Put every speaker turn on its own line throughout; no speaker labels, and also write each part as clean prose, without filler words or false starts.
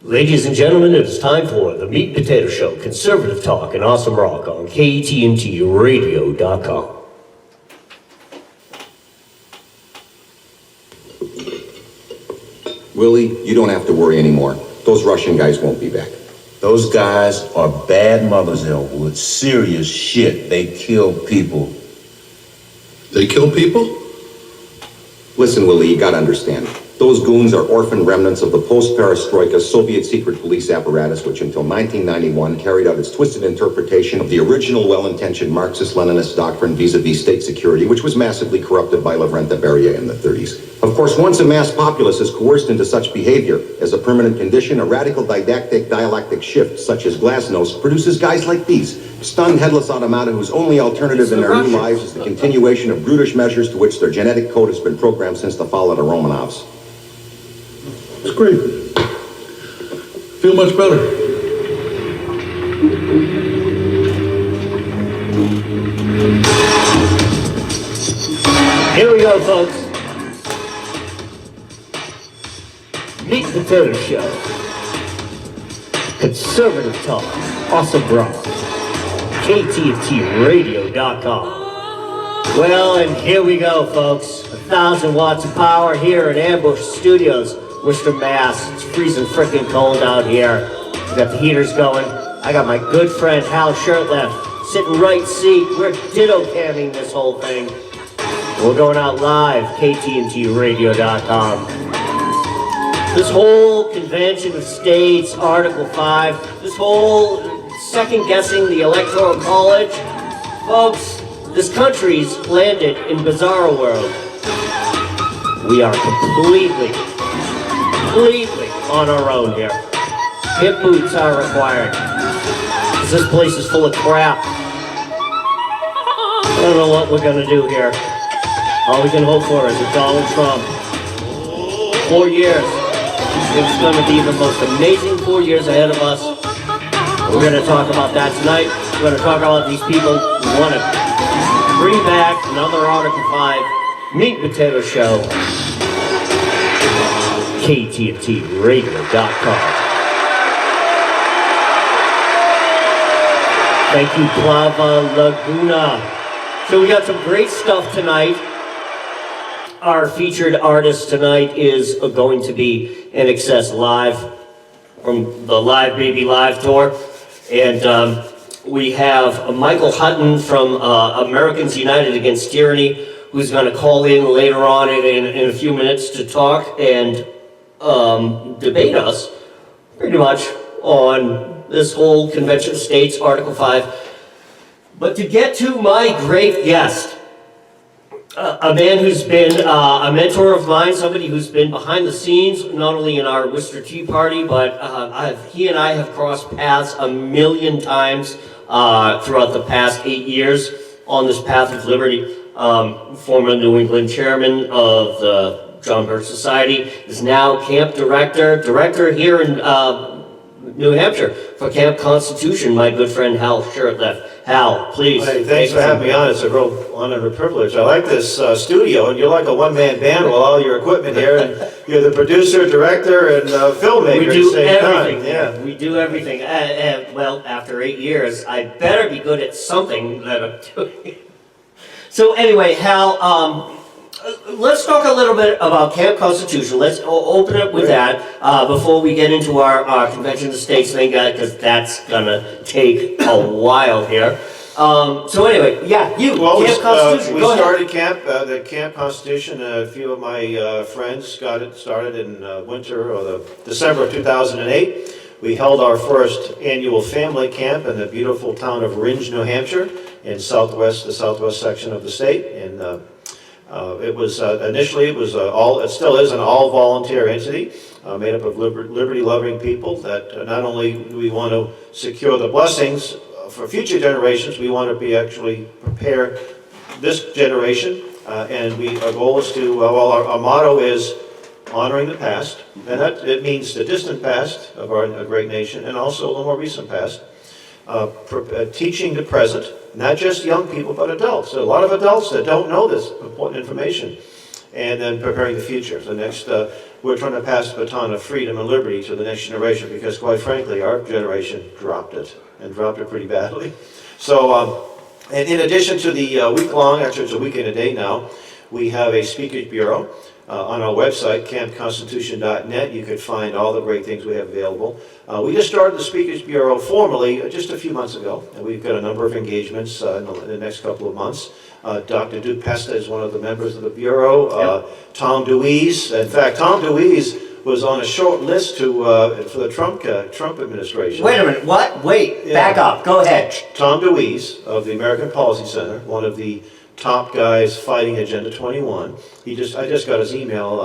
Ladies and gentlemen, it is time for the Meat and Potatoes Show, conservative talk and awesome rock on KTNT Radio.com.
Willie, you don't have to worry anymore. Those Russian guys won't be back.
Those guys are bad mothers, Elwood. Serious shit. They kill people.
They kill people?
Listen, Willie, you gotta understand. Those goons are orphan remnants of the post-perestroika Soviet secret police apparatus, which until 1991 carried out its twisted interpretation of the original well-intentioned Marxist-Leninist doctrine vis-a-vis state security, which was massively corrupted by Lavrenta Beria in the 30s. Of course, once a mass populace is coerced into such behavior, as a permanent condition, a radical didactic dialectic shift, such as glasnost, produces guys like these, stunned headless automata whose only alternative in their new lives is the continuation of brutish measures to which their genetic code has been programmed since the fall of the Romanovs.
It's great. Feel much better.
Here we go, folks. Meat and Potatoes Show. Conservative talk. Awesome rock. KTNT Radio.com. Well, and here we go, folks. 1,000 watts of power here at Ambush Studios, Worcester, Mass. It's freezing frickin' cold out here. We got the heaters going. I got my good friend Hal Shurtleff sitting right seat. We're ditto camming this whole thing. We're going out live, KTNTRadio.com. This whole Convention of States, Article 5, this whole second-guessing the Electoral College, folks, this country's landed in bizarro world. We are completely on our own here. Hip boots are required. This place is full of crap. I don't know what we're gonna do here. All we can hope for is a Donald Trump. 4 years. It's gonna be the most amazing 4 years ahead of us. We're gonna talk about that tonight. We're gonna talk about these people who want to bring back another Article 5 Meat and Potatoes Show. KTNTRadio.com. Thank you, Plava Laguna. So we got some great stuff tonight. Our featured artist tonight is going to be NXS Live from the Live Baby Live tour. And we have Michael Hutton from Americans United Against Tyranny, who's going to call in later on in a few minutes to talk and debate us pretty much on this whole Convention of States, Article 5. But to get to my great guest, a man who's been a mentor of mine, somebody who's been behind the scenes, not only in our Worcester Tea Party, but he and I have crossed paths a million times throughout the past 8 years on this path of liberty. Former New England chairman of the John Birch Society, is now camp director here in New Hampshire for Camp Constitution, my good friend Hal Shurtleff. Hal, please.
Hey, thanks for having me on. It's a real honor and a privilege. I like this studio, and you're like a one-man band with all your equipment here, and you're the producer, director, and filmmaker at the same time. Yeah.
We do everything. Well, after 8 years, I better be good at something that I'm doing. So anyway, Hal, let's talk a little bit about Camp Constitution. Let's open up with that before we get into our Convention of States thing, because that's gonna take a while here. So anyway, yeah, Camp Constitution.
We started the Camp Constitution. A few of my friends got it started in winter or the December of 2008. We held our first annual family camp in the beautiful town of Ringe, New Hampshire, in the southwest section of the state. And it was initially it still is an all-volunteer entity made up of liberty-loving people. That not only do we want to secure the blessings for future generations, we want to be actually prepare this generation, and our goal is to our motto is honoring the past, and that it means the distant past of our great nation, and also the more recent past. Teaching the present, not just young people, but adults. There are a lot of adults that don't know this important information. and then preparing the future. The next, we're trying to pass the baton of freedom and liberty to the next generation because, quite frankly, our generation dropped it, and dropped it pretty badly. So, and in addition to the week-long, actually it's a week and a day now, we have a speakers bureau. On our website, campconstitution.net, you could find all the great things we have available. We just started the Speakers Bureau formally just a few months ago, and we've got a number of engagements in the next couple of months. Dr. Duke Pesta is one of the members of the Bureau. Tom DeWeese, in fact, Tom DeWeese was on a short list for the Trump administration.
Wait a minute, what? Wait, back up, go ahead.
Tom DeWeese of the American Policy Center, one of the top guys fighting Agenda 21. I just got his email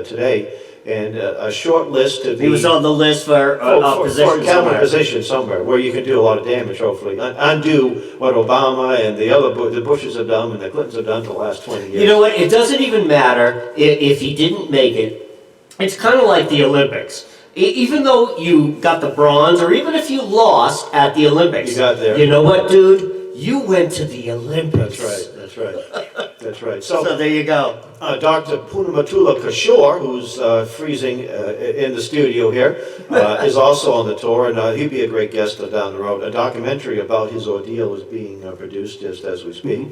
today, and a short list to be...
He was on the list for a
cabinet position somewhere, where you can do a lot of damage, hopefully. Undo what Obama and the Bushes have done and the Clintons have done for the last 20 years.
You know what, it doesn't even matter if he didn't make it. It's kind of like the Olympics. Even though you got the bronze, or even if you lost at the Olympics.
You got there.
You know what, dude? You went to the Olympics.
That's right.
So there you go.
Dr. Punamatula Kishore, who's freezing in the studio here, is also on the tour, and he'd be a great guest down the road. A documentary about his ordeal is being produced just as we speak.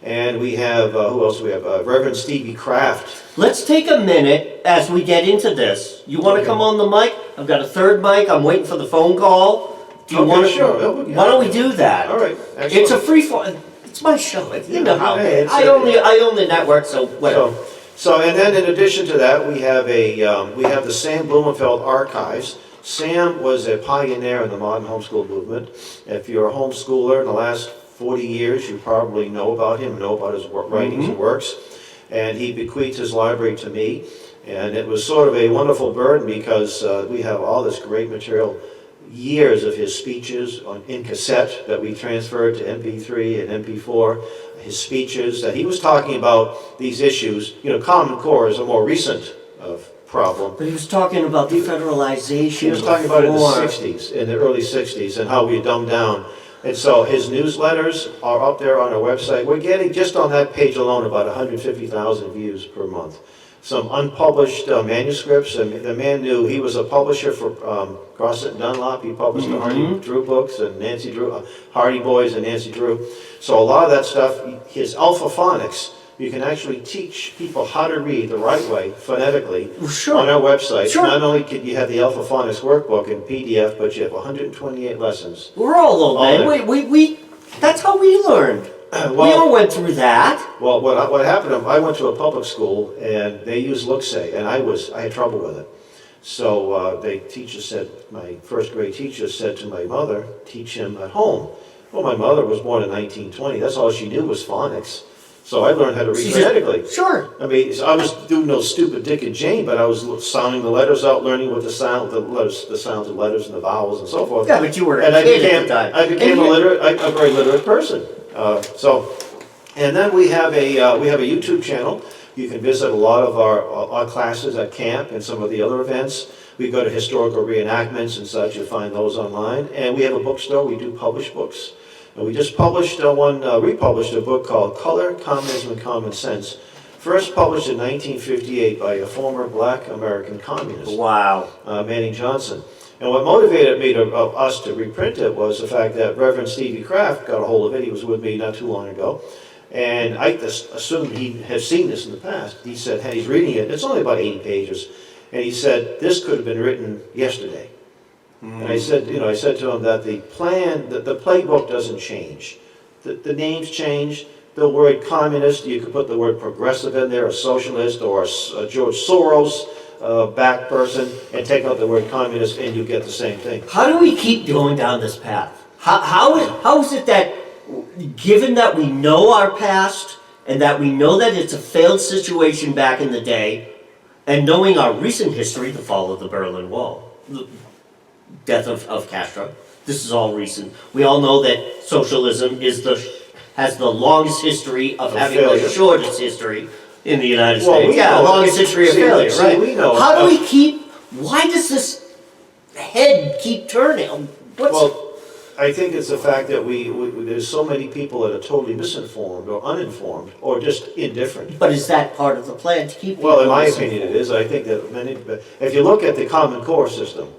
And we have, who else do we have? Reverend Stevie Kraft.
Let's take a minute as we get into this. You want to come on the mic? I've got a third mic. I'm waiting for the phone call. Do you want to?
Sure.
Why don't we do that?
All right. Excellent.
It's a free phone. It's my show. You know how
Hey,
I own the network, so whatever.
So, and then in addition to that, we have the Sam Blumenfeld Archives. Sam was a pioneer in the modern homeschool movement. If you're a homeschooler in the last 40 years, you probably know about him, know about his writings and works. And he bequeathed his library to me. And it was sort of a wonderful burden because we have all this great material, years of his speeches in cassette that we transferred to MP3 and MP4, his speeches that he was talking about these issues. You know, Common Core is a more recent problem.
But he was talking about defederalization.
He was talking about it in the 60s, in the early 60s, and how we dumbed down. And so his newsletters are up there on our website. We're getting, just on that page alone, about 150,000 views per month. Some unpublished manuscripts, and the man knew he was a publisher for Grosset and Dunlop. He published the Hardy Drew books and Nancy Drew, Hardy Boys and Nancy Drew. So a lot of that stuff, his alphaphonics, you can actually teach people how to read the right way, phonetically, on our website.
Sure.
Not only can you have the alphaphonics workbook in PDF, but you have 128 lessons.
We're all old, man. We that's how we learned. We all went through that.
Well, what happened, I went to a public school, and they used Look-Say, and I had trouble with it. So my first grade teacher said to my mother, teach him at home. Well, my mother was born in 1920. That's all she knew was phonics. So I learned how to read phonetically.
Sure.
I mean, I was doing no stupid Dick and Jane, but I was sounding the letters out, learning what the sounds of letters and the vowels and so forth.
Yeah, but you were a kid at the time.
I became a very literate person. And then we have a YouTube channel. You can visit a lot of our classes at camp and some of the other events. We go to historical reenactments and such. You'll find those online. And we have a bookstore. We do publish books. And we just republished a book called Color, Communism, and Common Sense. First published in 1958 by a former black American communist.
Wow.
Manning Johnson. And what motivated me us to reprint it was the fact that Reverend Stevie Kraft got a hold of it. He was with me not too long ago. And I assumed he had seen this in the past. He said, hey, he's reading it. It's only about 80 pages. And he said, this could have been written yesterday. And I said to him that the playbook doesn't change. The names change. The word communist, you could put the word progressive in there, a socialist, or a George Soros back person, and take out the word communist, and you get the same thing.
How do we keep going down this path? How is it that, given that we know our past, and that we know that it's a failed situation back in the day, and knowing our recent history, the fall of the Berlin Wall, the death of Castro, this is all recent. We all know that socialism has the longest history of having
failure.
the shortest history in the United
Well,
States.
we know.
Longest history of failure,
See,
right?
we know.
How do we keep, why does this head keep turning?
I think it's the fact that there's so many people that are totally misinformed or uninformed or just indifferent.
But is that part of the plan to keep people
Well, in my
misinformed?
opinion, it is. I think that if you look at the Common Core system,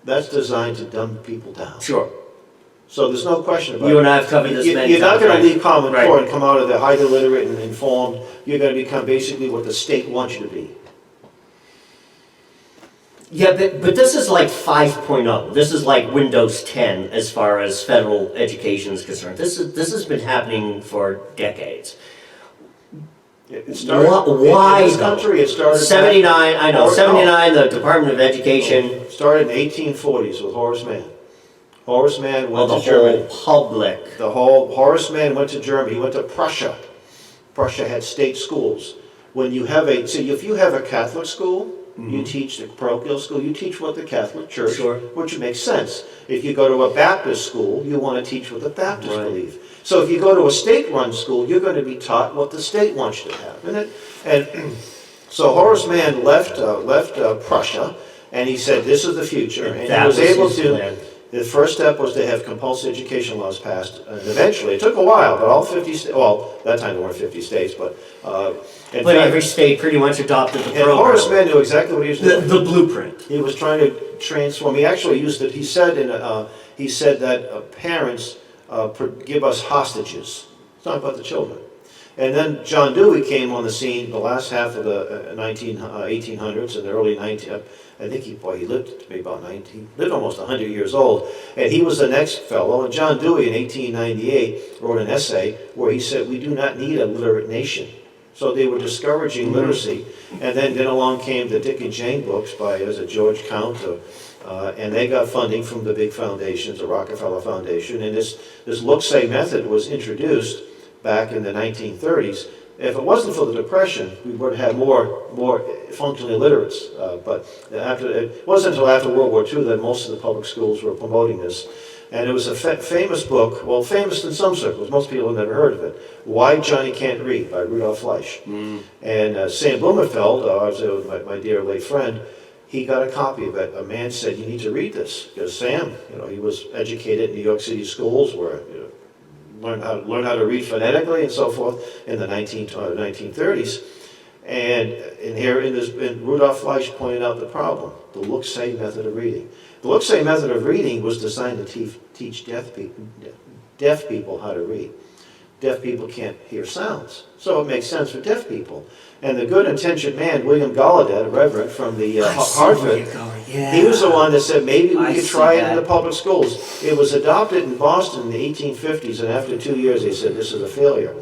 that's designed to dumb people down.
Sure.
So there's no question about it.
You and I have covered this many times.
You're not going
right?
to leave Common
Right.
Core and come out of the highly literate and informed. You're going to become basically what the state wants you to be.
Yeah, but this is like 5.0. This is like Windows 10 as far as federal education is concerned. This has been happening for decades.
It started
Why
in this
though?
country. It started
79. I know. 79. The Department of Education.
It started in the 1840s with Horace Mann. Horace Mann went
The
to Germany.
whole public.
The whole Horace Mann went to Germany. He went to Prussia. Prussia had state schools. When you have if you have a Catholic school, you teach the parochial school. You teach what the Catholic Church,
Sure.
which makes sense. If you go to a Baptist school, you want to teach what the Baptists
Right.
believe. So if you go to a state-run school, you're going to be taught what the state wants you to have. And so Horace Mann left Prussia, and he said, "This is the future." And
That
he was able
his
to.
plan.
The first step was to have compulsory education laws passed, and eventually, it took a while, but all 50 states, well, that time there weren't 50 states, but, in
But
fact,
every state pretty much adopted the
and Horace
program.
Mann knew exactly what he was doing.
The blueprint.
He was trying to transform, he actually used it, he said that parents give us hostages. It's not about the children. And then John Dewey came on the scene the last half of the 1800s and the early 1900s. I think he lived to be about 90, he lived almost 100 years old. And he was the next fellow. And John Dewey in 1898 wrote an essay where he said, "We do not need a literate nation." So they were discouraging literacy. And then along came the Dick and Jane books by George Count, and they got funding from the big foundations, the Rockefeller Foundation. And this look-say method was introduced back in the 1930s. If it wasn't for the Depression, we would have more functionally illiterates. But it wasn't until after World War II that most of the public schools were promoting this. And it was a famous book, well, famous in some circles, most people have never heard of it, Why Johnny Can't Read by Rudolph Fleisch. And Sam Blumenfeld, my dear late friend, he got a copy of it. A man said, "You need to read this." Because Sam, he was educated in New York City schools where learn how to read phonetically and so forth in the 1930s. And Rudolph Fleisch pointed out the problem, the look-say method of reading. The look-say method of reading was designed to teach deaf people how to read. Deaf people can't hear sounds, so it makes sense for deaf people. And the good-intentioned man, William Gallaudet, a reverend from the Hartford, he was the one that said maybe we could try it in the public schools. It was adopted in Boston in the 1850s, and after 2 years they said this is a failure.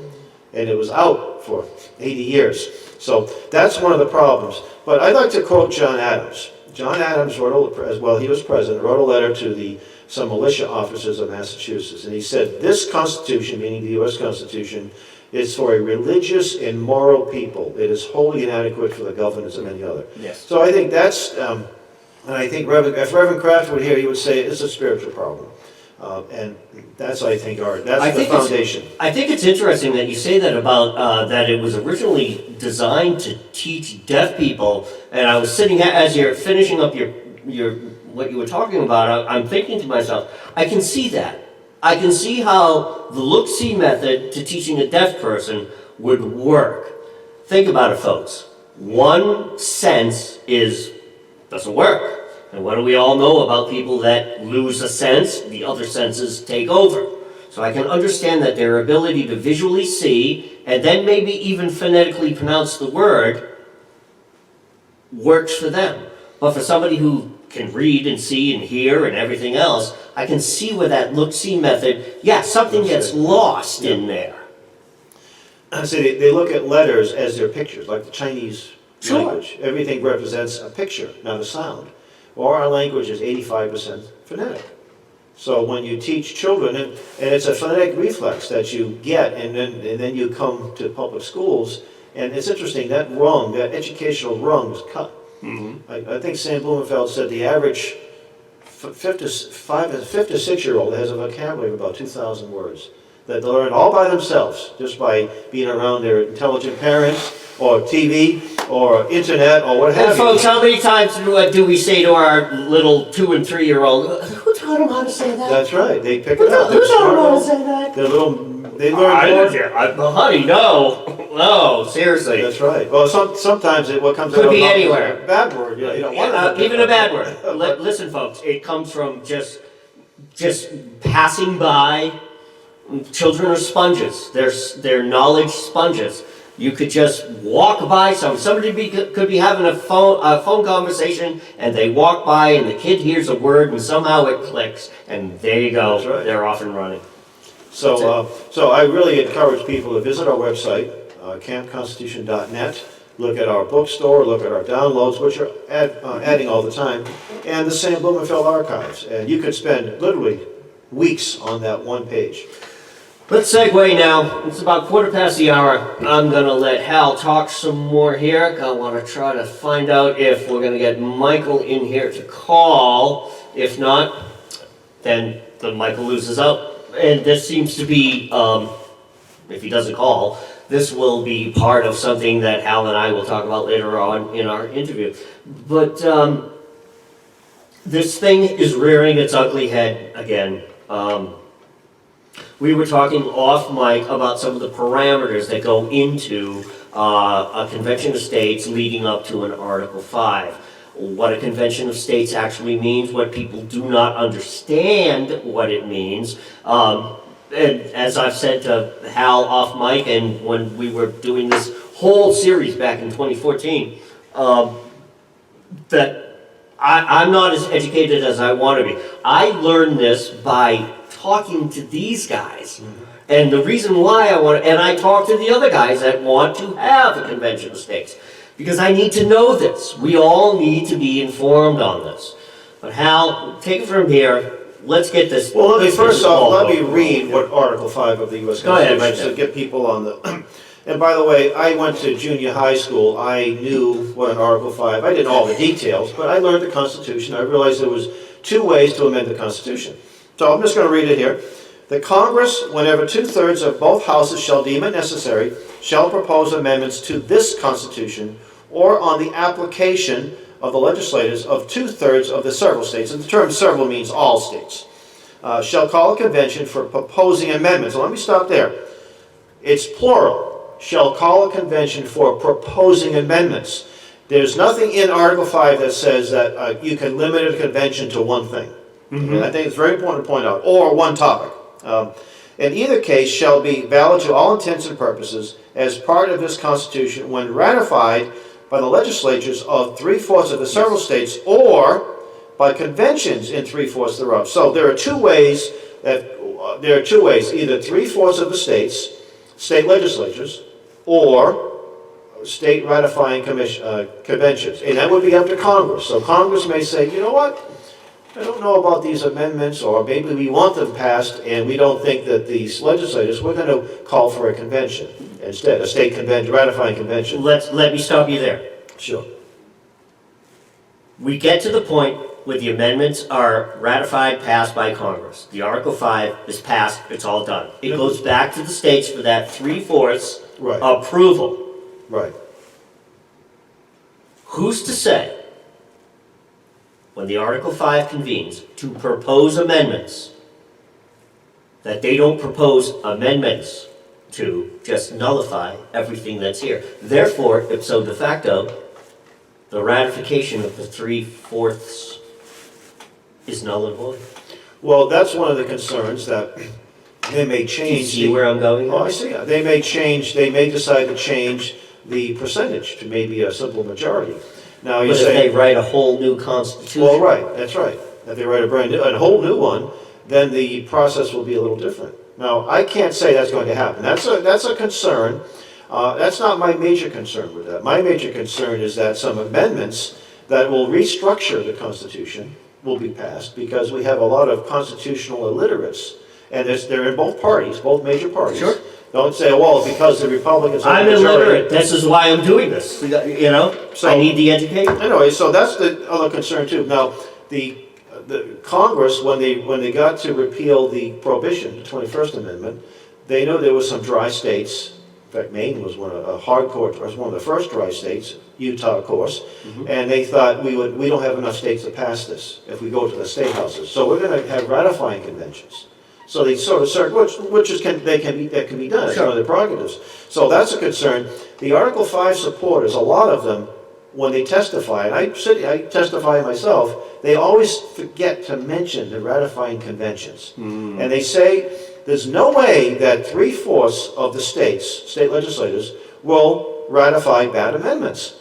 And it was out for 80 years. So that's one of the problems. But I'd like to quote John Adams. John Adams he was president, wrote a letter to some militia officers of Massachusetts, and he said, "This Constitution," meaning the U.S. Constitution, "is for a religious and moral people. It is wholly inadequate for the governance of any other."
Yes.
So I think that's, and I think if Reverend Kraft were here, he would say it's a spiritual problem. And that's, I think, the foundation.
I think it's interesting that you say that about that it was originally designed to teach deaf people. And I was sitting as you're finishing up your what you were talking about. I'm thinking to myself, I can see that. I can see how the look-see method to teaching a deaf person would work. Think about it, folks. One sense doesn't work. And what do we all know about people that lose a sense? The other senses take over. So I can understand that their ability to visually see and then maybe even phonetically pronounce the word works for them. But for somebody who can read and see and hear and everything else, I can see where that look-see method, something gets lost in there.
So they look at letters as their pictures, like the Chinese
Sure.
language. Everything represents a picture, not a sound. Or our language is 85% phonetic. So when you teach children, and it's a phonetic reflex that you get, and then you come to public schools, and it's interesting, that educational rung was cut. I think Sam Blumenfeld said the average 5 to 6-year-old has a vocabulary of about 2,000 words that they learn all by themselves, just by being around their intelligent parents, or TV, or internet, or what have
And
you.
folks, how many times do we say to our little 2- and 3-year-old, who taught them how to say that?
That's right, they pick
Who
it up.
taught them how to say that?
They're little, they learn more.
Honey, no. No, seriously.
That's right. Well, sometimes what comes out
Could
of
be
mouth is
anywhere.
a bad word, you don't want it to be.
Even a bad word. Listen, folks, it comes from just passing by. Children are sponges. They're knowledge sponges. You could just walk by somebody could be having a phone conversation, and they walk by, and the kid hears a word, and somehow it clicks, and there you go.
That's right.
They're off and running.
So I really encourage people to visit our website, campconstitution.net, look at our bookstore, look at our downloads, which are adding all the time, and the Sam Blumenfeld archives. And you could spend literally weeks on that one page.
Let's segue now. It's about 1:15 the hour. I'm going to let Hal talk some more here. I want to try to find out if we're going to get Michael in here to call. If not, then Michael loses out. And this seems to be, if he doesn't call, this will be part of something that Hal and I will talk about later on in our interview. But this thing is rearing its ugly head again. We were talking off mic about some of the parameters that go into a convention of states leading up to an Article 5. What a convention of states actually means, what people do not understand what it means. And as I've said to Hal off mic, and when we were doing this whole series back in 2014, that I'm not as educated as I want to be. I learned this by talking to these guys. And the reason why and I talk to the other guys that want to have a convention of states, because I need to know this. We all need to be informed on this. But Hal, take it from here. Let's get this.
Well, first off, let me read what Article 5 of the U.S. Constitution to get people on the... And by the way, I went to junior high school. I knew what an Article 5... I didn't know all the details, but I learned the Constitution. I realized there was 2 ways to amend the Constitution. So I'm just going to read it here. The Congress, whenever 2/3 of both houses shall deem it necessary, shall propose amendments to this Constitution or on the application of the legislators of 2/3 of the several states, and the term several means all states, shall call a convention for proposing amendments. So let me stop there. It's plural. Shall call a convention for proposing amendments. There's nothing in Article 5 that says that you can limit a convention to one thing. And I think it's very important to point out, or one topic. In either case shall be valid to all intents and purposes as part of this Constitution when ratified by the legislatures of 3/4 of the several states or by conventions in 3/4 thereof. So there are 2 ways either 3/4 of the states, state legislatures, or state ratifying conventions. And that would be up to Congress. So Congress may say, you know what? I don't know about these amendments, or maybe we want them passed and we don't think that these legislators, we're going to call for a convention instead, a state convention, ratifying convention.
Let me stop you there.
Sure.
We get to the point where the amendments are ratified, passed by Congress. The Article 5 is passed, it's all done. It goes back to the states for that 3/4
Right.
approval.
Right.
Who's to say, when the Article 5 convenes to propose amendments, that they don't propose amendments to just nullify everything that's here? Therefore, ipso de facto, the ratification of the 3/4 is null and void.
Well, that's one of the concerns, that they may change.
Do you see where I'm going?
Oh, I see. They may decide to change the percentage to maybe a simple majority. Now you
But if
say,
they write a whole new constitution.
well, right, that's right. If they write a whole new one, then the process will be a little different. Now, I can't say that's going to happen. That's a concern. That's not my major concern with that. My major concern is that some amendments that will restructure the Constitution will be passed, because we have a lot of constitutional illiterates, and they're in both parties, both major parties.
Sure.
Don't say, well, because the Republicans are
I'm
the majority.
illiterate. This is why I'm doing this. You know,
So-
I need the education.
Anyway, so that's the other concern too. Now, the Congress, when they got to repeal the prohibition, the 21st Amendment, they knew there was some dry states. In fact, Maine was one of the first dry states. Utah, of course, and they thought we don't have enough states to pass this if we go to the state houses. So we're going to have ratifying conventions. So they sort of start, that can be done. It's one of their prerogatives. So that's a concern. The Article 5 supporters, a lot of them, when they testify, and I testify myself, they always forget to mention the ratifying conventions. And they say there's no way that 3/4 of the state legislators, will ratify bad amendments.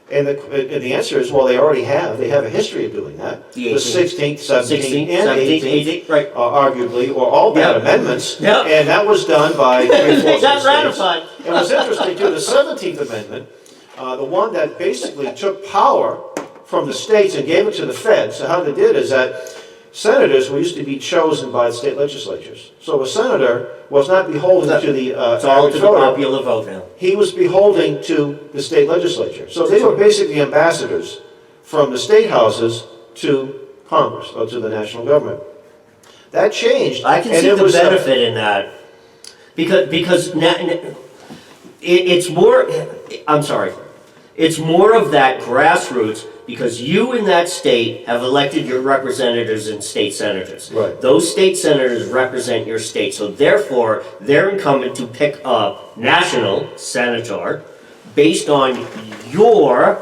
And the answer is, well, they already have. They have a history of doing that. The 16th, 17th, and 18th,
right.
Arguably, or all bad amendments.
Yeah.
And that was done by 3/4
They
of the
got
states.
ratified.
It was interesting, too, the 17th Amendment, the one that basically took power from the states and gave it to the feds. So how they did is that senators were used to be chosen by the state legislatures. So a senator was not beholden to the
It's all
average
to the
voter.
popular vote now.
He was beholden to the state legislature. So they were basically ambassadors from the state houses to Congress, or to the national government. That changed.
I can
and
see
it
the
was,
benefit in that, because it's more, I'm sorry, it's more of that grassroots, because you in that state have elected your representatives and state senators.
Right.
Those state senators represent your state, so therefore, they're incumbent to pick a national senator based on your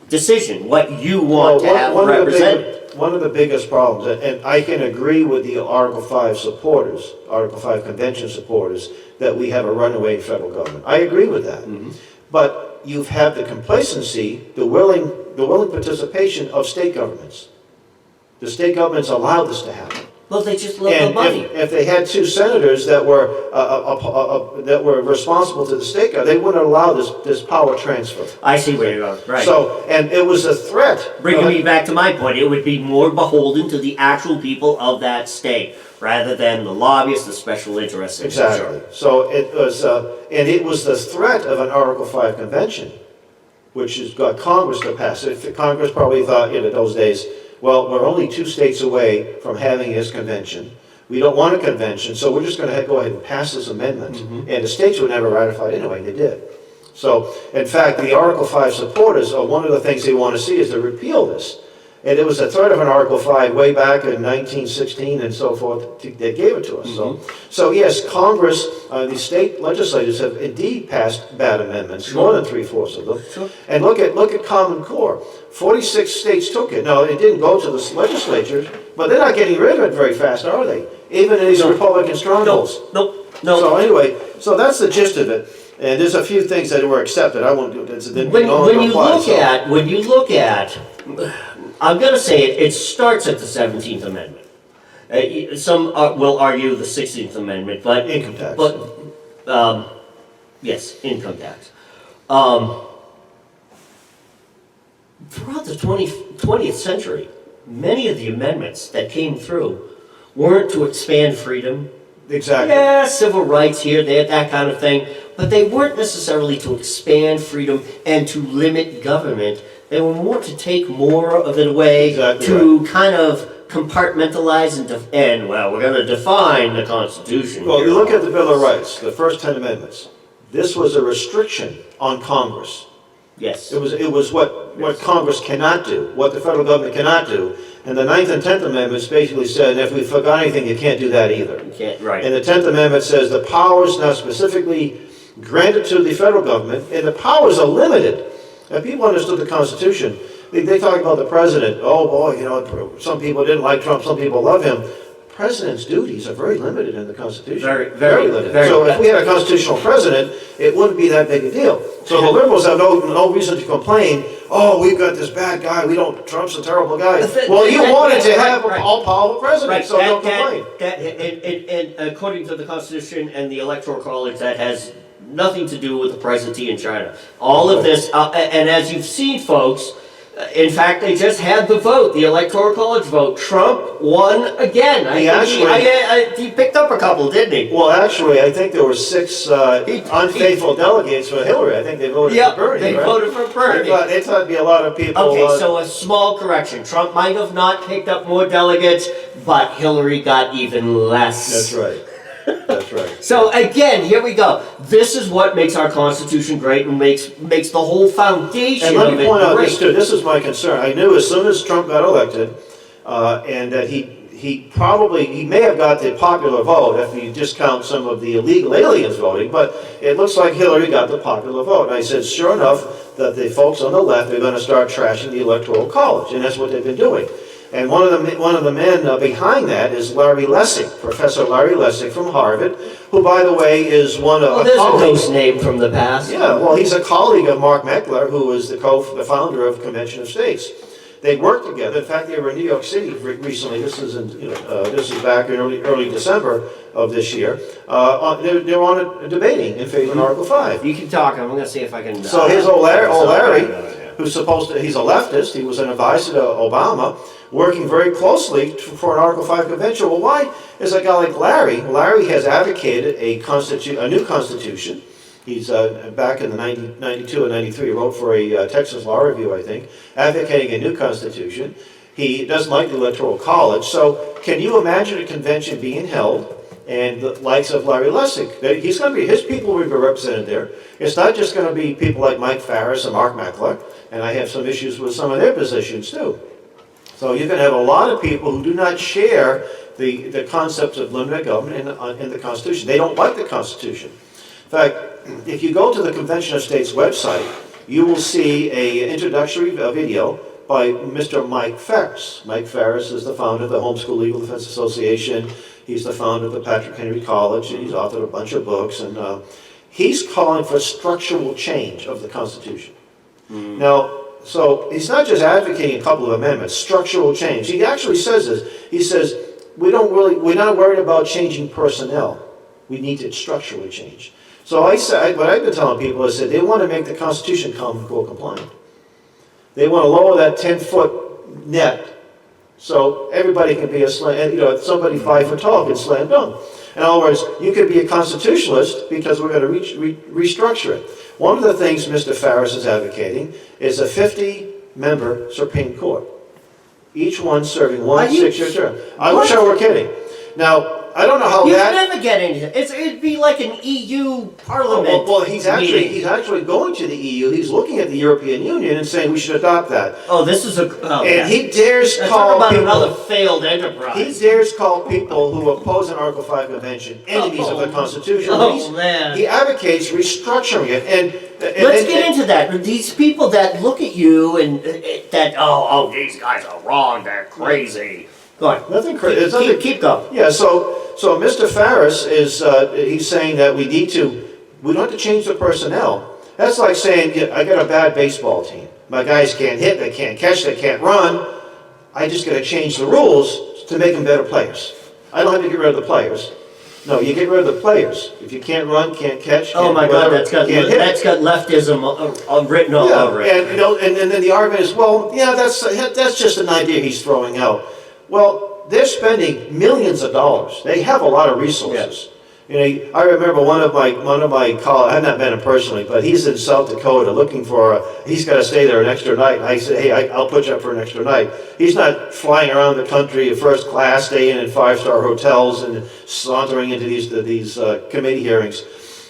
decision, what you want to have represented.
One of the biggest problems, and I can agree with the Article 5 supporters, Article 5 convention supporters, that we have a runaway federal government. I agree with that. But you've had the complacency, the willing participation of state governments. The state governments allowed this to happen.
Well, they just love the
And
money.
if they had two senators that were responsible to the state government, they wouldn't allow this power transfer.
I see where you're going, right.
So, and it was a threat.
Bringing me back to my point, it would be more beholden to the actual people of that state, rather than the lobbyists, the special interests.
Exactly. So it was, and it was the threat of an Article 5 convention, which has got Congress to pass it. Congress probably thought in those days, well, we're only 2 states away from having this convention. We don't want a convention, so we're just going to go ahead and pass this amendment. And the states would never ratify it anyway, and they did. So, in fact, the Article 5 supporters, one of the things they want to see is to repeal this. And it was a threat of an Article 5 way back in 1916 and so forth that gave it to us. So yes, Congress, the state legislators have indeed passed bad amendments, more than 3/4 of them. And look at Common Core. 46 states took it. Now, it didn't go to the legislatures, but they're not getting rid of it very fast, are they? Even in these Republican strongholds.
No.
So anyway, so that's the gist of it. And there's a few things that were accepted. I won't do it.
When you look at, I'm going to say it starts at the 17th Amendment. Some will argue the 16th Amendment, but
Income tax.
Yes, income tax. Throughout the 20th century, many of the amendments that came through weren't to expand freedom.
Exactly.
Yeah, civil rights here, there, that kind of thing, but they weren't necessarily to expand freedom and to limit government. They were more to take more of it away, kind of compartmentalize and well, we're going to define the Constitution.
Well,
here.
you look at the Bill of Rights, the first 10 amendments. This was a restriction on Congress.
Yes.
It was what Congress cannot do, what the federal government cannot do. And the 9th and 10th Amendments basically said, if we forgot anything, you can't do that either.
You can't, right.
And the 10th Amendment says the powers now specifically granted to the federal government, and the powers are limited. And people understood the Constitution. They talk about the president. Oh boy, some people didn't like Trump, some people love him. The president's duties are very limited in the Constitution. Very limited. So if we had a constitutional president, it wouldn't be that big a deal. So the liberals have no reason to complain. Oh, we've got this bad guy. Trump's a terrible guy. Well, you wanted to have an all-powerful president, so don't complain.
And according to the Constitution and the Electoral College, that has nothing to do with the presidency in China. All of this, and as you've seen, folks, in fact, they just had the vote, the Electoral College vote. Trump won again. He picked up a couple, didn't he?
Well, actually, I think there were 6 unfaithful delegates for Hillary. I think they voted for Bernie.
They voted for Bernie.
They thought it'd be a lot of people.
Okay, so a small correction. Trump might have not picked up more delegates, but Hillary got even less.
That's right. That's right.
So again, here we go. This is what makes our Constitution great and makes the whole foundation
And let
of
me
it
point out
great.
this too, this is my concern. I knew as soon as Trump got elected, and that he may have got the popular vote if you discount some of the illegal aliens voting, but it looks like Hillary got the popular vote. And I said, sure enough, that the folks on the left are going to start trashing the Electoral College, and that's what they've been doing. And one of the men behind that is Larry Lessig, Professor Larry Lessig from Harvard, who, by the way, is one of
Oh, there's a ghost name from the past.
Yeah, well, he's a colleague of Mark Meckler, who is the founder of Convention of States. They worked together. In fact, they were in New York City recently. This is back in early December of this year. They were on debating in favor of Article 5.
You can talk. I'm going to see if I can.
So here's old Larry, who's he's a leftist. He was an advisor to Obama, working very closely for an Article 5 convention. Well, why is a guy like Larry? Larry has advocated a new constitution. He's back in the 92 and 93, he wrote for a Texas Law Review, I think, advocating a new constitution. He doesn't like the Electoral College. So can you imagine a convention being held and the likes of Larry Lessig? His people will be represented there. It's not just going to be people like Mike Farris and Mark Meckler, and I have some issues with some of their positions too. So you're going to have a lot of people who do not share the concepts of limited government in the Constitution. They don't like the Constitution. In fact, if you go to the Convention of States website, you will see an introductory video by Mr. Mike Farris. Mike Farris is the founder of the Homeschool Legal Defense Association. He's the founder of the Patrick Henry College, and he's authored a bunch of books. And he's calling for structural change of the Constitution. Now, so he's not just advocating a couple of amendments, structural change. He actually says this. He says, we're not worried about changing personnel. We need to structurally change. So what I've been telling people is that they want to make the Constitution Common Core compliant. They want to lower that 10-foot net so everybody can be somebody 5 foot tall can slam dunk. In other words, you could be a constitutionalist because we're going to restructure it. One of the things Mr. Farris is advocating is a 50-member Supreme Court, each one serving one 6-year term. I wish I were kidding. Now, I don't know how
You'd
that...
never get anything. It'd be like an EU Parliament.
Well, he's actually going to the EU. He's looking at the European Union and saying we should adopt that.
Oh, this is
And he dares call
about
people...
another failed enterprise.
He dares call people who oppose an Article 5 convention enemies of the Constitution.
Man.
He advocates restructuring it. And
Let's get into that. These people that look at you and that, these guys are wrong, they're crazy. Go on.
Nothing crazy.
Keep going.
Yeah, so Mr. Farris is, he's saying that we don't have to change the personnel. That's like saying, I got a bad baseball team. My guys can't hit, they can't catch, they can't run. I just got to change the rules to make them better players. I don't have to get rid of the players. No, you get rid of the players. If you can't run, can't catch,
Oh my God, that's got leftism written all over it.
And then the argument is, well, yeah, that's just an idea he's throwing out. Well, they're spending millions of dollars. They have a lot of resources. Yeah. I remember one of my colleagues, I've not met him personally, but he's in South Dakota looking for he's got to stay there an extra night. And I said, hey, I'll put you up for an extra night. He's not flying around the country first class, staying in 5-star hotels and sauntering into these committee hearings.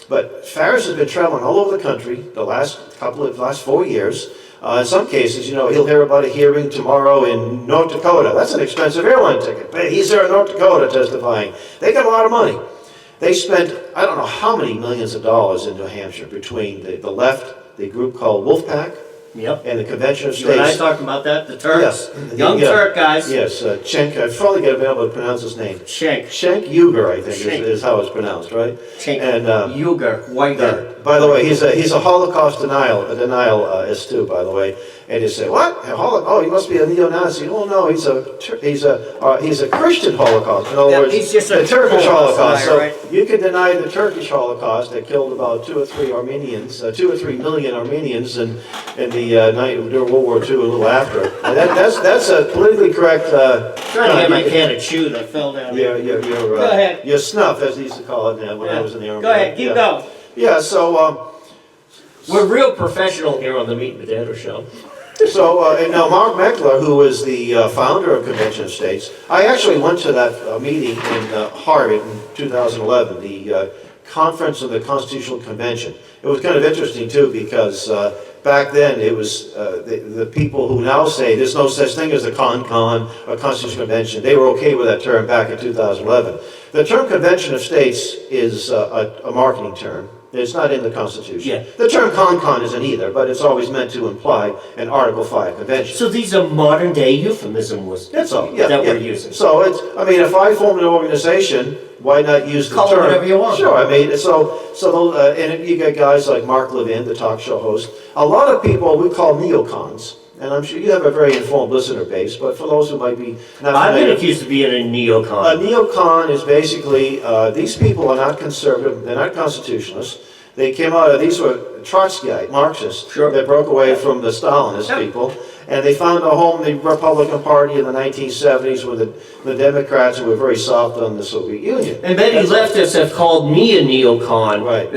But Farris has been traveling all over the country the last 4 years. In some cases, he'll hear about a hearing tomorrow in North Dakota. That's an expensive airline ticket. But he's there in North Dakota testifying. They got a lot of money. They spent, I don't know how many millions of dollars in New Hampshire between the left, the group called Wolfpack, and the Convention of States.
You and I talked about that, the Turks.
Yes.
Young Turk guys.
Yes, Cenk, I probably got to be able to pronounce his name.
Cenk
Uygur, I think, is how it's pronounced, right?
Cenk Uygur.
By the way, he's a Holocaust denialist too, by the way. And you say, what? Oh, he must be a neo-Nazi. Oh no, he's a Christian Holocaust. In other words,
he's just
the Turkish Holocaust. So
right?
you can deny the Turkish Holocaust that killed about 2 or 3 Armenians, 2 or 3 million Armenians in during World War II, a little after. And that's a politically correct.
Trying to get my can of chew that fell down there. Go ahead.
Your snuff, as they used to call it when I was in the Army.
Go ahead, keep going.
Yeah, so
we're real professional here on the Meart and Potatoes Show.
So, and now Mark Meckler, who is the founder of Convention of States, I actually went to that meeting in Harvard in 2011, the conference of the Constitutional Convention. It was kind of interesting too, because back then it was the people who now say there's no such thing as a con or Constitutional Convention. They were okay with that term back in 2011. The term Convention of States is a marketing term. It's not in the Constitution.
Yeah.
The term con isn't either, but it's always meant to imply an Article 5 convention.
So these are modern day euphemisms
That's all.
we're using.
So it's, I mean, if I formed an organization, why not use the
Call it
term?
whatever you want.
Sure, I mean, and you get guys like Mark Levin, the talk show host. A lot of people we call neocons, and I'm sure you have a very informed listener base, but for those who might be not
I've been
familiar,
accused of being a neocon.
a neocon is basically, these people are not conservative, they're not constitutionalists. They came out of, these were Trotskyite, Marxists,
Sure.
that broke away from the Stalinist
Yep.
people. And they found a home in the Republican Party in the 1970s with the Democrats, who were very soft on the Soviet Union.
And many leftists have called me a neocon.
Right.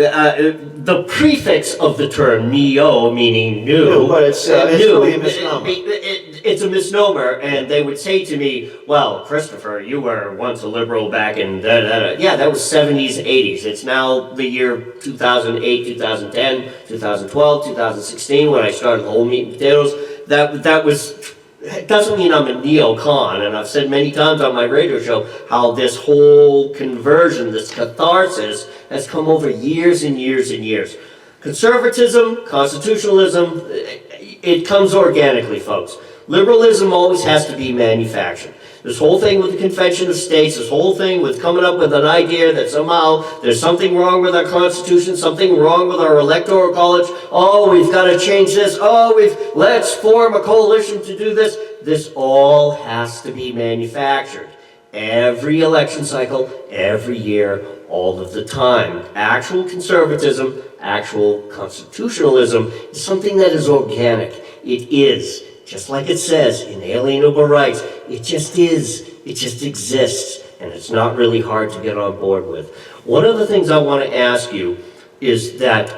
The prefix of the term neo, meaning new,
New, but it's really a misnomer.
It's a misnomer, and they would say to me, well, Christopher, you were once a liberal back in da-da-da. Yeah, that was 70s, 80s. It's now the year 2008, 2010, 2012, 2016, when I started the whole Meat and Potatoes. That was, it doesn't mean I'm a neocon, and I've said many times on my radio show how this whole conversion, this catharsis, has come over years and years and years. Conservatism, constitutionalism, it comes organically, folks. Liberalism always has to be manufactured. This whole thing with the Convention of States, this whole thing with coming up with an idea that somehow there's something wrong with our Constitution, something wrong with our Electoral College. Oh, we've got to change this. Oh, let's form a coalition to do this. This all has to be manufactured. Every election cycle, every year, all of the time. Actual conservatism, actual constitutionalism is something that is organic. It is. Just like it says, inalienable rights, it just is, it just exists, and it's not really hard to get on board with. One of the things I want to ask you is that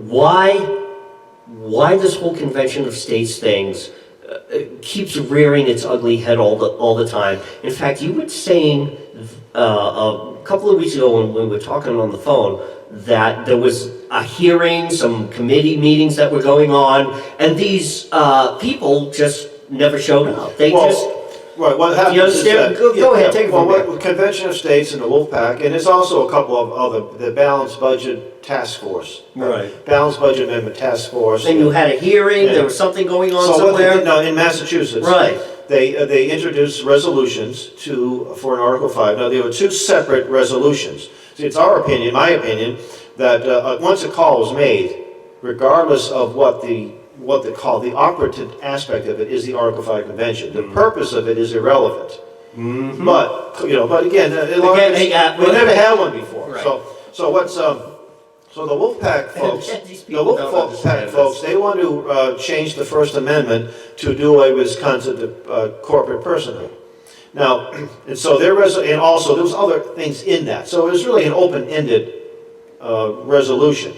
why this whole Convention of States things keeps rearing its ugly head all the time. In fact, you were saying a couple of weeks ago when we were talking on the phone that there was a hearing, some committee meetings that were going on, and these people just never showed up. They
Right, what happens
you understand?
is that...
Go ahead, take it from there.
With Convention of States and the Wolfpack, and there's also a couple of other, the Balanced Budget Task Force.
Right.
Balanced Budget Amendment Task Force.
Then you had a hearing,
Yeah.
there was something going on
So what they
somewhere.
did, no, in Massachusetts.
Right.
They introduced resolutions for an Article 5. Now, there were two separate resolutions. See, it's our opinion, my opinion, that once a call is made, regardless of what they call the operative aspect of it is the Article 5 Convention. The purpose of it is irrelevant. But again, we never had one before.
Right.
So the Wolfpack folks,
These people don't understand this.
they want to change the First Amendment to do away with this concept of corporate personhood. Now, and so and also there was other things in that. So it was really an open-ended resolution.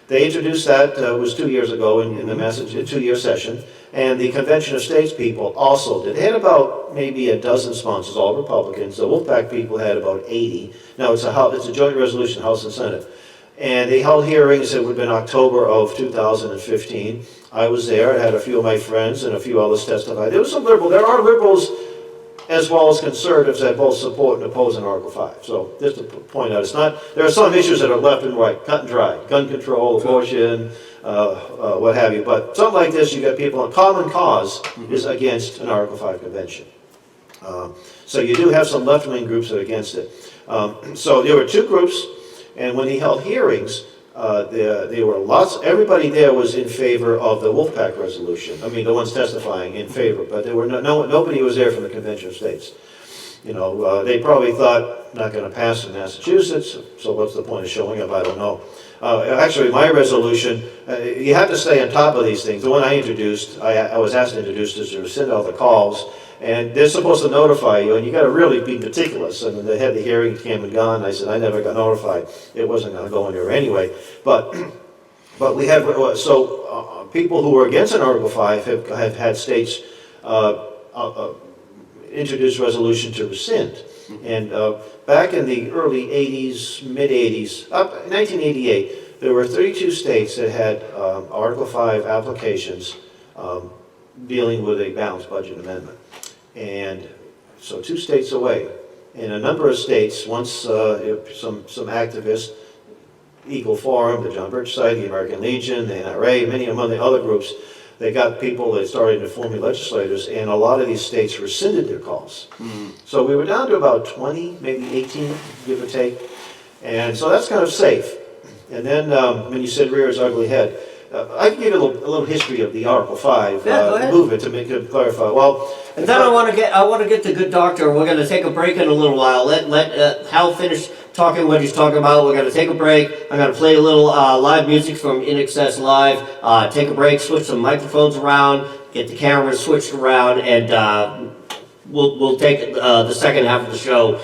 They introduced that, it was 2 years ago in the Massachusetts 2-year session, and the Convention of States people also did. They had about maybe a dozen sponsors, all Republicans. The Wolfpack people had about 80. Now it's a joint resolution, House and Senate. And they held hearings, it would have been October of 2015. I was there, I had a few of my friends and a few others testify. There are liberals as well as conservatives that both support and oppose in Article 5. So just to point out, there are some issues that are left and right, cut and dry, gun control, abortion, what have you. But something like this, you got people on common cause is against an Article 5 convention. So you do have some left-wing groups that are against it. So there were two groups, and when he held hearings, there were everybody there was in favor of the Wolfpack resolution. I mean, the ones testifying in favor, but there were nobody was there from the Convention of States. They probably thought, not going to pass in Massachusetts, so what's the point of showing up? I don't know. Actually, my resolution, you have to stay on top of these things. The one I introduced, I was asked to introduce is to rescind all the calls, and they're supposed to notify you, and you got to really be meticulous. And they had the hearing, came and gone. I said I never got notified. It wasn't going to go anywhere anyway. But we have people who were against an Article 5 have had states introduce resolution to rescind. And back in the early 80s, mid 80s, up 1988, there were 32 states that had Article 5 applications dealing with a balanced budget amendment. And so 2 states away. In a number of states, once some activists, Eagle Forum, the John Birch Society, the American Legion, the NRA, many among the other groups, they got people that started to form legislators, and a lot of these states rescinded their calls. So we were down to about 20, maybe 18, give or take. And so that's kind of safe. And then when you said rear its ugly head, I can give you a little history of the Article 5 movement to clarify. Well,
and then I want to get the good doctor. We're going to take a break in a little while. Let Hal finish talking what he's talking about. We're going to take a break. I'm going to play a little live music from In Excess Live. Take a break, switch some microphones around, get the cameras switched around, and we'll take the second half of the show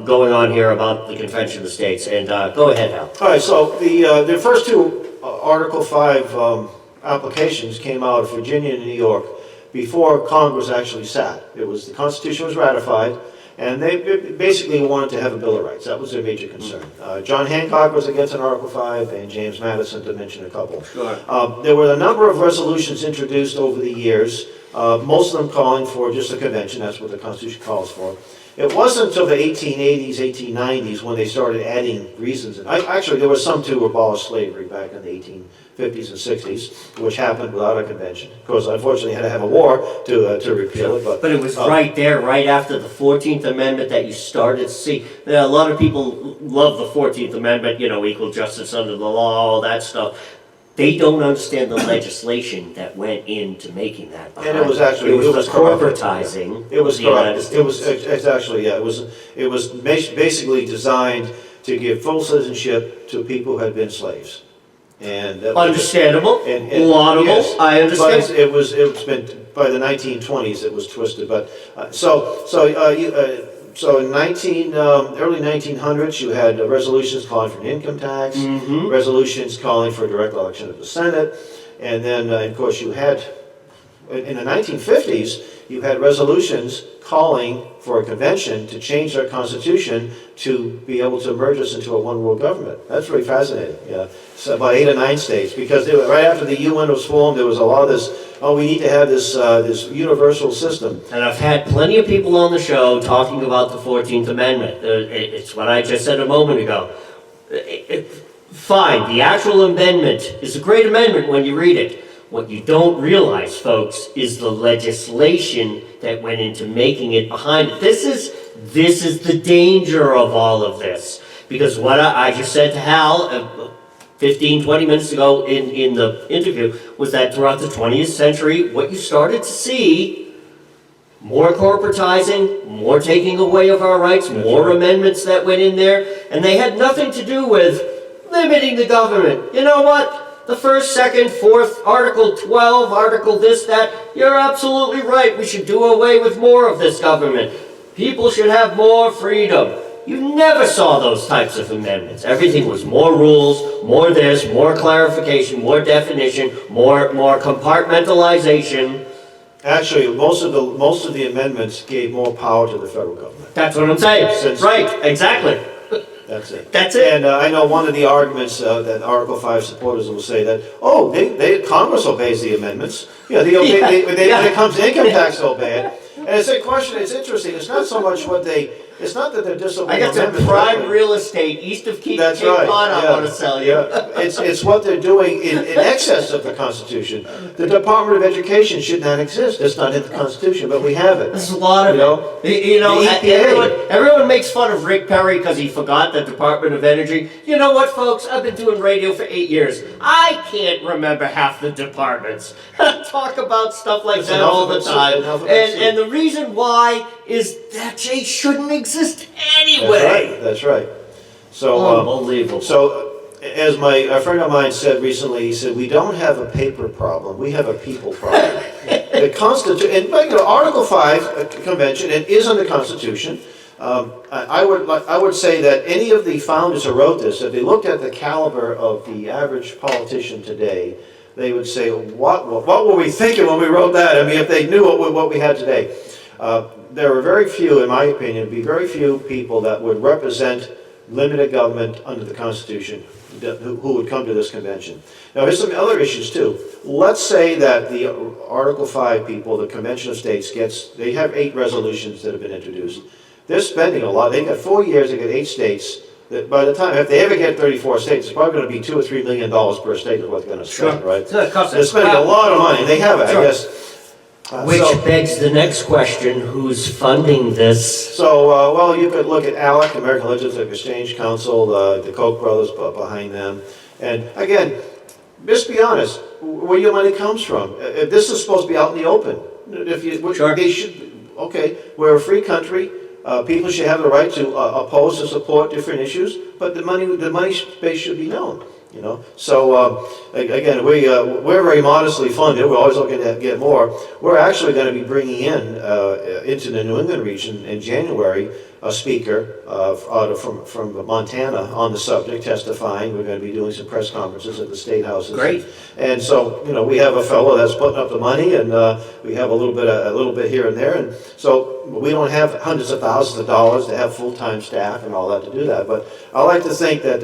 going on here about the Convention of the States. And go ahead, Hal.
All right. So the first 2 Article 5 applications came out of Virginia and New York before Congress actually sat. The Constitution was ratified, and they basically wanted to have a Bill of Rights. That was their major concern. John Hancock was against an Article 5, and James Madison, to mention a couple.
Sure.
There were a number of resolutions introduced over the years, most of them calling for just a convention. That's what the Constitution calls for. It wasn't until the 1880s, 1890s when they started adding reasons. And actually, there were some to abolish slavery back in the 1850s and 60s, which happened without a convention. Of course, unfortunately, had to have a war to repeal it.
But it was right there, right after the 14th Amendment, that you started to see. A lot of people love the 14th Amendment, equal justice under the law, all that stuff. They don't understand the legislation that went into making that.
And it was actually
the corporatizing.
It was correct. It was basically designed to give full citizenship to people who had been slaves. And
understandable, and laudable. Yes, I understand.
But it's been by the 1920s it was twisted. But so in early 1900s, you had resolutions calling for an income tax, resolutions calling for a direct election of the Senate, and then, of course, you had, in the 1950s, you had resolutions calling for a convention to change our Constitution to be able to merge us into a one-world government. That's really fascinating. Yeah, so about 8 or 9 states, because right after the UN was formed, there was a lot of this. Oh, we need to have this universal system.
And I've had plenty of people on the show talking about the 14th Amendment. It's what I just said a moment ago. Fine, the actual amendment is a great amendment when you read it. What you don't realize, folks, is the legislation that went into making it behind it. This is the danger of all of this. Because what I just said to Hal 15, 20 minutes ago in the interview was that throughout the 20th century, what you started to see, more corporatizing, more taking away of our rights, more amendments that went in there, and they had nothing to do with limiting the government. You know what? The first, second, fourth, Article 12, Article this, that, you're absolutely right. We should do away with more of this government. People should have more freedom. You never saw those types of amendments. Everything was more rules, more this, more clarification, more definition, more compartmentalization.
Actually, most of the amendments gave more power to the federal government.
That's what I'm saying. Right, exactly.
That's it.
That's it.
And I know one of the arguments that Article 5 supporters will say that, Congress obeys the amendments. Yeah, when it comes to income tax, they'll obey it. And it's a question, it's interesting, it's not so much it's not that they're disobeying
I got some prime real estate east of Cape Cod I want to sell you.
It's what they're doing in excess of the Constitution. The Department of Education should not exist. It's not in the Constitution, but we have it.
There's a lot of everyone makes fun of Rick Perry because he forgot the Department of Energy. You know what, folks? I've been doing radio for 8 years. I can't remember half the departments. I talk about stuff like that all the time. And the reason why is that they shouldn't exist anyway.
That's right. So,
unbelievable.
So, as a friend of mine said recently, he said, we don't have a paper problem, we have a people problem. The Constitution, and Article 5 Convention, it is in the Constitution. I would say that any of the founders who wrote this, if they looked at the caliber of the average politician today, they would say, what were we thinking when we wrote that? I mean, if they knew what we had today. there are very few, in my opinion, be very few people that would represent limited government under the Constitution who would come to this convention. Now, there's some other issues too. Let's say that the Article 5 people, the Convention of States they have 8 resolutions that have been introduced. They're spending a lot. They got 4 years, they got 8 states. That by the time, if they ever get 34 states, it's probably going to be $2 or $3 million per state is what they're going to spend, right?
So it costs
They're spending a lot of money. They have it,
Sure.
I guess.
Which
So-
begs the next question, who's funding this?
So, well, you could look at ALEC, American Legislative Exchange Council, the Koch brothers behind them. And again, just be honest, where your money comes from. If this is supposed to be out in the open.
Sure.
They should, okay, we're a free country. People should have the right to oppose or support different issues, but the money space should be known. You know, so again, we're very modestly funded. We're always looking to get more. We're actually going to be bringing in into the New England region in January a speaker from Montana on the subject, testifying. We're going to be doing some press conferences at the state houses.
Great.
And so, you know, we have a fellow that's putting up the money, and we have a little bit here and there, and so we don't have hundreds of thousands of dollars to have full-time staff and all that to do that. But I like to think that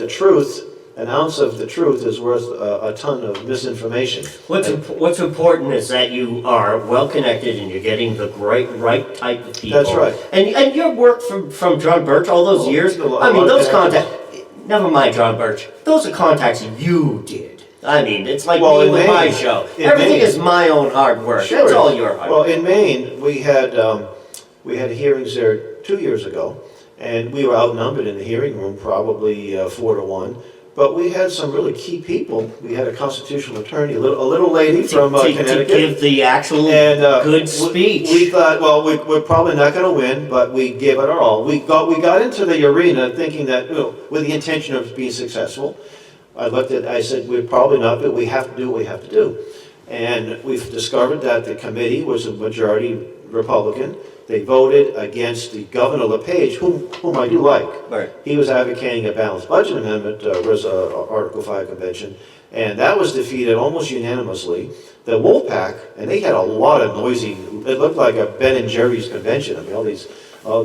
an ounce of the truth is worth a ton of misinformation.
What's important is that you are well connected and you're getting the right type of people.
That's right.
And your work from John Birch all those years. I mean, those contacts. Never mind John Birch. Those are contacts you did. I mean, it's like me with my show. Everything is my own hard work.
Sure.
That's all your hard work.
Well, in Maine, we had hearings there 2 years ago, and we were outnumbered in the hearing room, probably 4 to 1. But we had some really key people. We had a constitutional attorney, a little lady from Connecticut.
To give the actual good speech.
We thought, well, we're probably not going to win, but we gave it our all. We got into the arena thinking that, you know, with the intention of being successful. I said, we're probably not, but we have to do what we have to do. And we've discovered that the committee was a majority Republican. They voted against the Governor LePage, whom I do like.
Right.
He was advocating a balanced budget amendment, Article 5 convention, and that was defeated almost unanimously. The Wolfpack, and they had a lot of noisy, it looked like a Ben and Jerry's convention. I mean, all these.
Oh,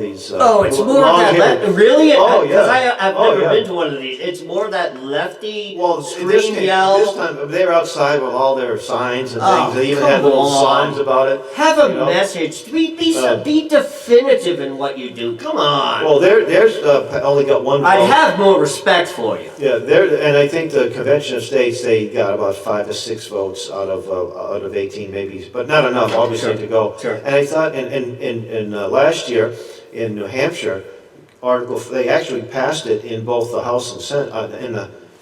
it's more of that. Really?
Oh,
Because
yeah.
I've never been to one of these. It's more that lefty
This
yell.
time, they were outside with all their signs and
Oh,
things. They even
come
had little
on.
songs about it.
Have a
you know.
message. Be definitive in what you do. Come on.
Well, there's only got one vote.
I'd have more respect for you.
Yeah, and I think the Convention of States, they got about 5 to 6 votes out of 18 maybe, but not enough, obviously,
Sure.
to go.
Sure.
And I thought in last year in New Hampshire, they actually passed it in both the House and Senate.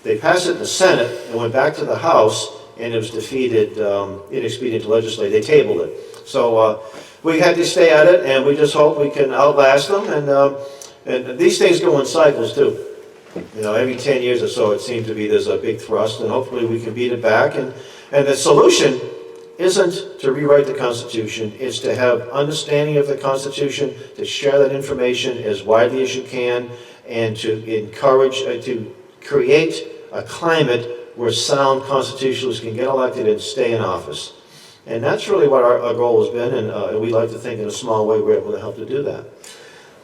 They passed it in the Senate and went back to the House, and it was defeated, inexpedient to legislate. They tabled it. So we had to stay at it, and we just hope we can outlast them. And these things go in cycles too. You know, every 10 years or so, it seems to be there's a big thrust, and hopefully we can beat it back. And the solution isn't to rewrite the Constitution, it's to have understanding of the Constitution, to share that information as widely as you can, and to encourage, to create a climate where sound constitutionalists can get elected and stay in office. And that's really what our goal has been, and we'd like to think in a small way we're able to help to do that.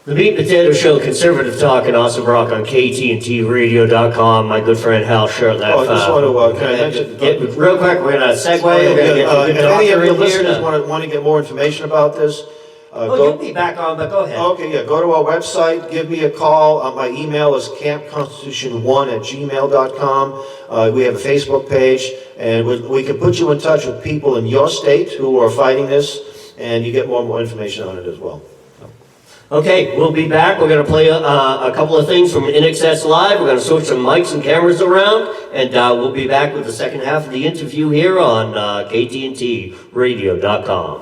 The Meat and Potatoes Show, conservative talk in Awesome Rock on KTNT Radio.com. My good friend Hal Shurtleff.
Oh, I just want to, can I mention?
Real quick, we're going to segue. We're going to get some
If
good
any of
doctor
your
in here.
listeners want to get more information about this,
You'll be back on, but go ahead.
Okay, yeah, go to our website, give me a call. My email is campconstitution1@gmail.com. We have a Facebook page, and we can put you in touch with people in your state who are fighting this, and you get more information on it as well.
Okay, we'll be back. We're going to play a couple of things from InXS Live. We're going to switch some mics and cameras around, and we'll be back with the second half of the interview here on KTNT Radio.com.